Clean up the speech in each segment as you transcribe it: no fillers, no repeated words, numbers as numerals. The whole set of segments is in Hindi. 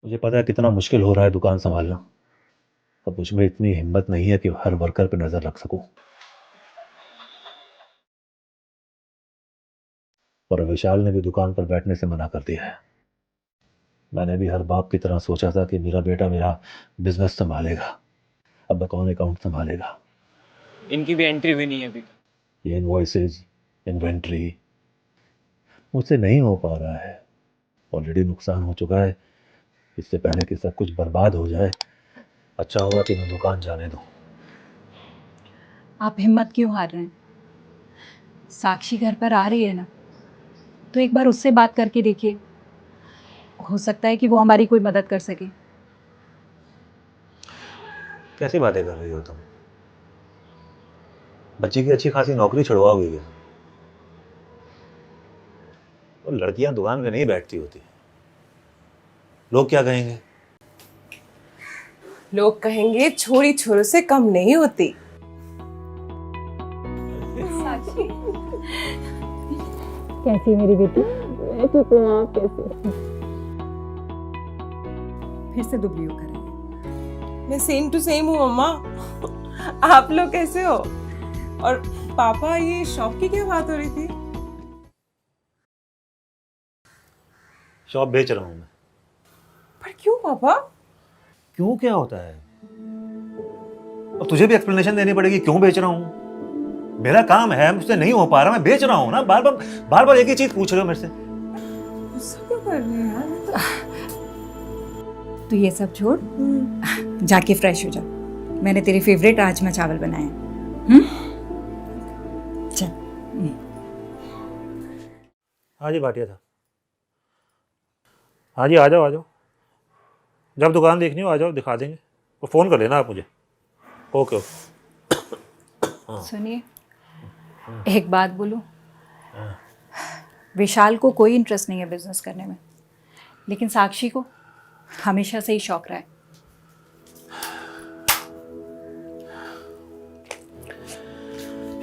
मुझे पता है कितना मुश्किल हो रहा है दुकान संभालना। अब मुझ में इतनी हिम्मत नहीं है कि हर वर्कर पर नजर रख सकूं। और विशाल ने भी दुकान पर बैठने से मना कर दिया है। मैंने भी हर बाप की तरह सोचा था कि मेरा बेटा मेरा बिजनेस संभालेगा। अब मैं कौन अकाउंट संभालेगा? इनकी भी एंट्री हुई नहीं है अभी। ये इनवॉइसेज, इन्वेंट्री मुझसे नहीं हो पा रहा है। ऑलरेडी नुकसान हो चुका है। इससे पहले कि सब कुछ बर्बाद हो जाए, अच्छा होगा कि मैं दुकान जाने दूं। आप हिम्मत क्यों हार रहे हैं? साक्षी घर पर आ रही है ना, तो एक बार उससे बात करके देखिए। हो सकता है कि वो हमारी कोई मदद कर सके। कैसी बातें कर रही हो तुम? बच्चे की अच्छी खासी नौकरी छुड़वाओगे क्या? और लड़कियां दुकान में नहीं बैठती होती। लोग क्या कहेंगे? लोग कहेंगे छोरी छोरों से कम नहीं होती। कैसी मेरी बेटी? मैं ठीक हूँ, आप कैसे? फिर से दुबली होकर रही है। मैं सेम टू सेम हूँ मम्मा। आप लोग कैसे हो? और पापा, ये शॉप की क्या बात हो रही थी? शॉप बेच रहा हूं मैं। पर क्यों पापा? क्यों क्या होता है? अब तुझे भी एक्सप्लेनेशन देनी पड़ेगी क्यों बेच रहा हूं। मेरा काम है, मुझसे नहीं हो पा रहा, मैं बेच रहा हूं ना। बार बार एक ही चीज पूछ रहे हो मेरे से। गुस्सा क्यों कर रहे हैं यार? तो ये सब छोड़, जाके फ्रेश हो जा। मैंने तेरी फेवरेट राजमा चावल बनाए हैं। चल। हाँ जी, भाटिया था। हाँ जी, आ जाओ आ जाओ। जब दुकान देखनी हो आ जाओ, दिखा देंगे। तो फ़ोन कर लेना आप मुझे। Okay okay. सुनिए, एक बात बोलूं, विशाल को कोई इंटरेस्ट नहीं है बिजनेस करने में, लेकिन साक्षी को हमेशा से ही शौक रहा है।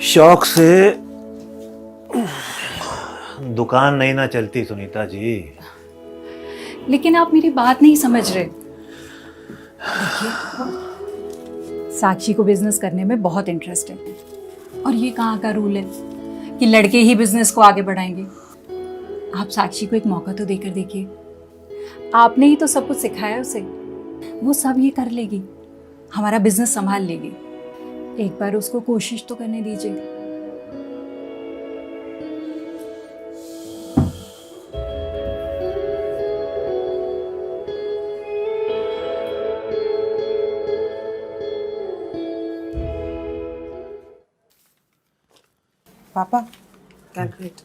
शौक से दुकान नहीं ना चलती सुनीता जी। लेकिन आप मेरी बात नहीं समझ रहे। देखिए, साक्षी को बिजनेस करने में बहुत इंटरेस्ट है, और ये कहाँ का रूल है कि लड़के ही बिजनेस को आगे बढ़ाएंगे। आप साक्षी को एक मौका तो देकर देखिए। आपने ही तो सब कुछ सिखाया उसे, वो सब ये कर लेगी, हमारा बिजनेस संभाल लेगी। एक बार उसको कोशिश तो करने दीजिए। पापा, कैलकुलेट।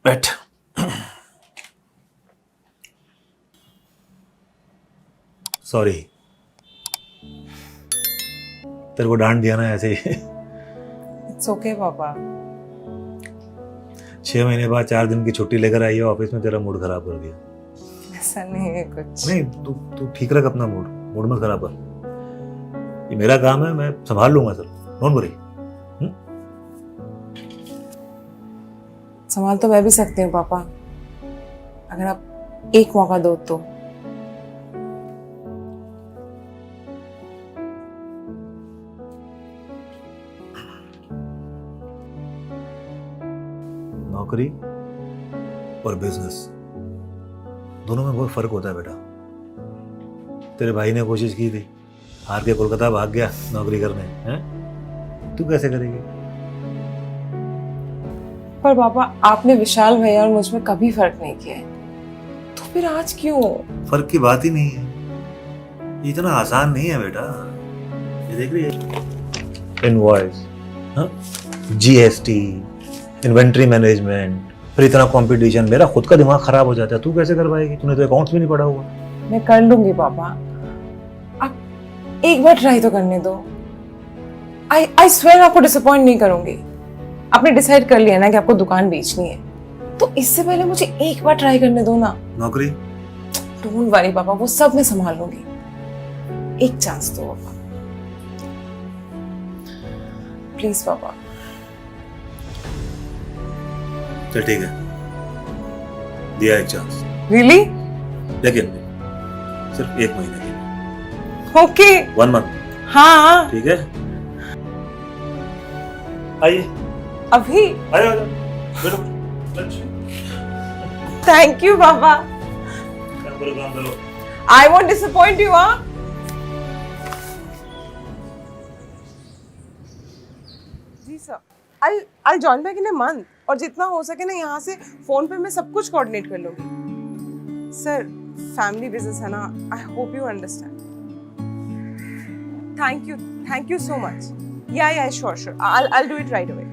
बैठ। सॉरी, तेरे को डांट दिया ना ऐसे ही। इट्स ओके पापा। 6 महीने बाद 4 दिन की छुट्टी लेकर आई है ऑफिस में, तेरा मूड खराब कर दिया। ऐसा नहीं है कुछ। नहीं, तू ठीक रख अपना मूड मत खराब कर। ये मेरा काम है, मैं संभाल लूंगा सर, डोंट वरी। संभाल तो मैं भी सकती हूँ पापा, अगर आप एक मौका दो तो। नौकरी और बिजनेस दोनों में बहुत फर्क होता है बेटा। तेरे भाई ने कोशिश की थी, हार के कोलकाता भाग गया नौकरी करने। हैं? तू कैसे करेगी? पर पापा, आपने विशाल भैया और मुझ में कभी फर्क नहीं किया है, तो फिर आज क्यों? फर्क की बात ही नहीं है। ये इतना आसान नहीं है बेटा। ये देख रही है, इनवॉइस, जीएसटी, इन्वेंट्री मैनेजमेंट, फिर इतना कंपटीशन। मेरा खुद का दिमाग खराब हो जाता है। तू कैसे कर पाएगी? तूने तो अकाउंट्स भी नहीं पढ़ा हुआ। मैं कर लूंगी पापा, आप एक बार ट्राई तो करने दो। आई स्वेयर आपको डिसअपॉइंट नहीं करूंगी। आपने डिसाइड कर लिया ना कि आपको दुकान बेचनी है, तो इससे पहले मुझे एक बार ट्राई करने दो ना। नौकरी? डोंट वरी पापा, वो सब मैं संभाल लूंगी। एक चांस दो पापा, प्लीज पापा। चल ठीक है, दिया एक चांस, रियली? लेकिन सिर्फ 1 महीने के लिए, ओके। 1 मंथ, हाँ ठीक है? आइए, अभी। आइए, आइए, बैठो, लंच, थैंक यू पापा। काम करो, काम करो। I won't disappoint you. हाँ जी sir, I'll join back in a month, और जितना हो सके ना यहाँ से फोन पे मैं सब कुछ कोऑर्डिनेट कर लूंगी। सर फैमिली बिजनेस है ना, I hope you understand. Thank you so much. या sure I'll do it right away.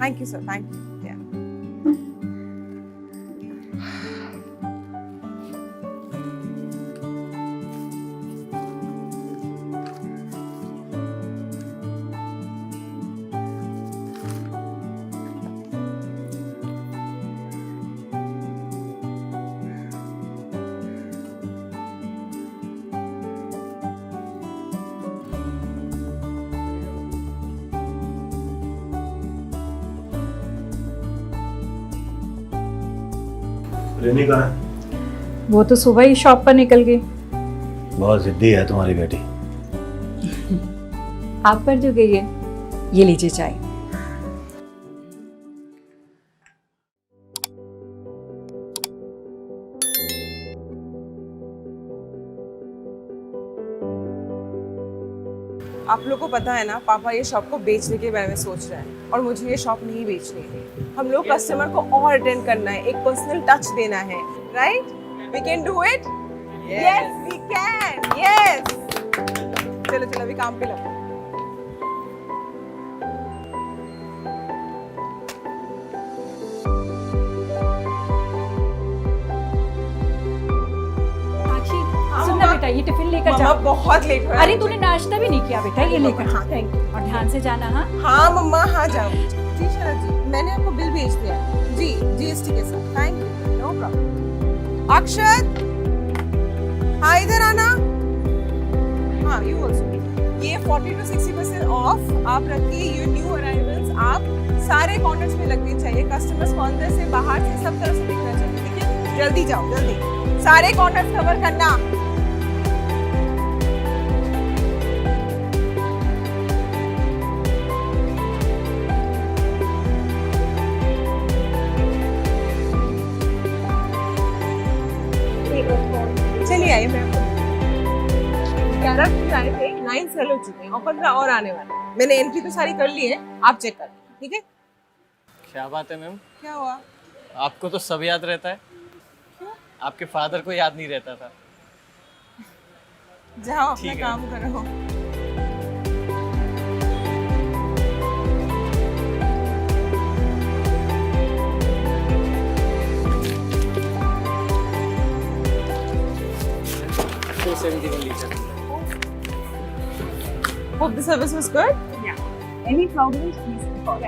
Thank you sir, thank you. Yeah. रेनी कहाँ है? वो तो सुबह ही शॉप पर निकल गई। बहुत जिद्दी है तुम्हारी बेटी। आप पर जो गई है, ये लीजिए चाय। आप लोग को पता है ना, पापा ये शॉप को बेचने के बारे में सोच रहे हैं और मुझे ये शॉप नहीं बेचनी है। हम लोग कस्टमर को और अटेंड करना है, एक पर्सनल टच देना है, right? We can do it. Yes we can. Yes, चलो चलो अभी काम पे लगो। साक्षी, सुन ना बेटा, ये टिफिन लेकर मम्मा जा। बहुत लेट हो रहा है। अरे तूने नाश्ता भी नहीं किया बेटा, ये लेकर। हाँ थैंक यू। और ध्यान से जाना। हाँ हाँ मम्मा, हाँ जाओ। जी शरद जी, मैंने आपको बिल भेज दिया है जी, जीएसटी के साथ। Thank you, no problem. Akshat, हाँ इधर आना। हाँ यू ऑल्सो। ये 40 to 60% ऑफ आप रखिए। ये न्यू अराइवल्स आप सारे कॉर्नर्स में लगने चाहिए, कस्टमर्स को अंदर से बाहर से सब तरफ से दिखना चाहिए, ठीक है? जल्दी जाओ, जल्दी सारे कॉर्नर्स कवर करना। चलिए आइए, मैं आपको 11 आए थे, 9 सेल हो चुके हैं और 15 और आने वाले हैं। मैंने एंट्री तो सारी कर ली है, आप चेक कर लीजिए, ठीक है? क्या बात है मैम, क्या हुआ? आपको तो सब याद रहता है। क्यों? आपके फादर को याद नहीं रहता था। जाओ अपना ठीक है। काम करो। तो 71 litre. Hope the service was good. Any problems, please call.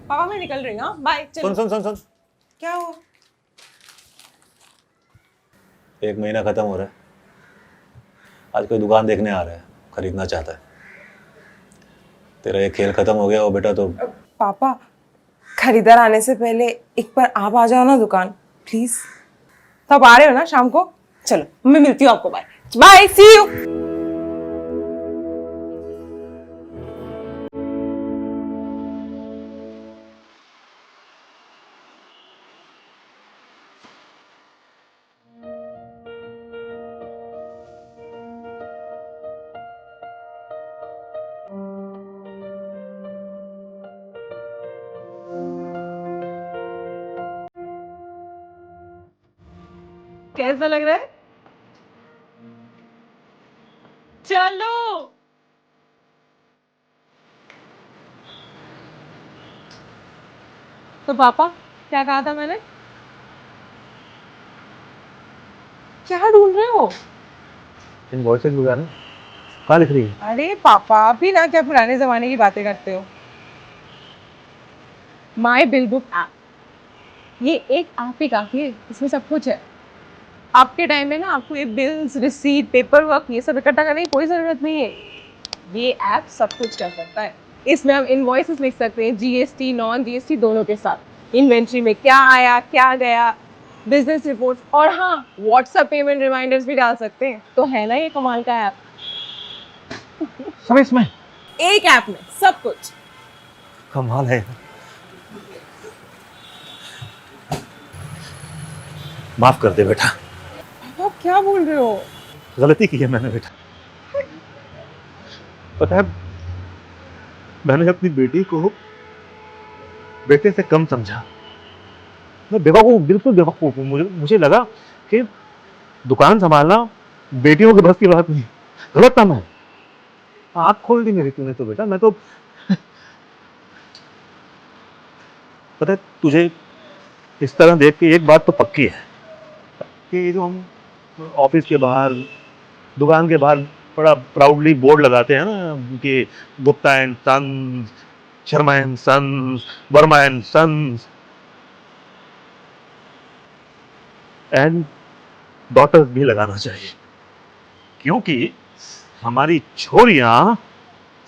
पापा मैं निकल रही हूँ, हाँ बाय। सुन चलो। सुन सुन सुन, क्या हुआ? 1 महीना खत्म हो रहा है, आज कोई दुकान देखने आ रहा है, खरीदना चाहता है। तेरा ये खेल खत्म हो गया हो बेटा तो। पापा खरीदार आने से पहले एक बार आप आ जाओ ना दुकान, प्लीज। तो आप आ रहे हो ना शाम को? चलो मैं मिलती हूँ आपको। Bye bye, see you. कैसा लग रहा है? चलो। तो पापा क्या कहा था मैंने? क्या ढूंढ रहे हो? इनवॉइसेस वगैरह कहाँ लिख रही है? अरे पापा आप भी ना क्या पुराने जमाने की बातें करते हो। माई बिल बुक ऐप, ये एक ऐप ही काफी है, इसमें सब कुछ है। आपके टाइम में ना आपको ये बिल्स, रिसीट, पेपर वर्क ये सब इकट्ठा करने की कोई जरूरत नहीं है। ये ऐप सब कुछ कर सकता है। इसमें हम इनवॉइसेस लिख सकते हैं, जीएसटी नॉन जीएसटी दोनों के साथ, इन्वेंट्री में क्या आया क्या गया, बिजनेस रिपोर्ट्स, और हाँ व्हाट्सएप पेमेंट रिमाइंडर्स भी डाल सकते हैं। तो है ना ये कमाल का ऐप, सब इसमें एक ऐप में सब कुछ। कमाल है। माफ कर दे बेटा, आप क्या बोल रहे हो? गलती की है मैंने बेटा। पता है, मैंने अपनी बेटी को बेटे से कम समझा। मैं बेवकूफ, बिल्कुल बेवकूफ हूँ। मुझे लगा कि दुकान संभालना बेटियों के बस की बात नहीं, गलत काम है। आँख खोल दी मेरी तूने तो बेटा। मैं तो पता है तुझे, इस तरह देख के एक बात तो पक्की है कि ये जो हम ऑफिस के बाहर, दुकान के बाहर बड़ा प्राउडली बोर्ड लगाते हैं ना कि Gupta and sons, Sharma and sons, Verma and sons and daughters भी लगाना चाहिए, क्योंकि हमारी छोरियां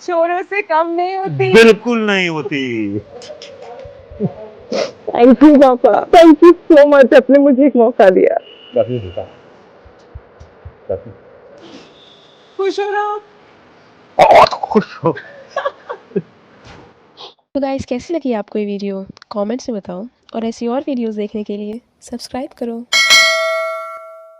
चोरों से कम नहीं होती। बिल्कुल नहीं होती। थैंक यू पापा, थैंक यू सो मच, आपने मुझे एक मौका दिया। काफी बेटा, काफी। खुश हो रहा हूँ। बहुत खुश हो। तो गाइस कैसी लगी आपको ये वीडियो कमेंट्स में बताओ और ऐसी और वीडियोस देखने के लिए सब्सक्राइब करो।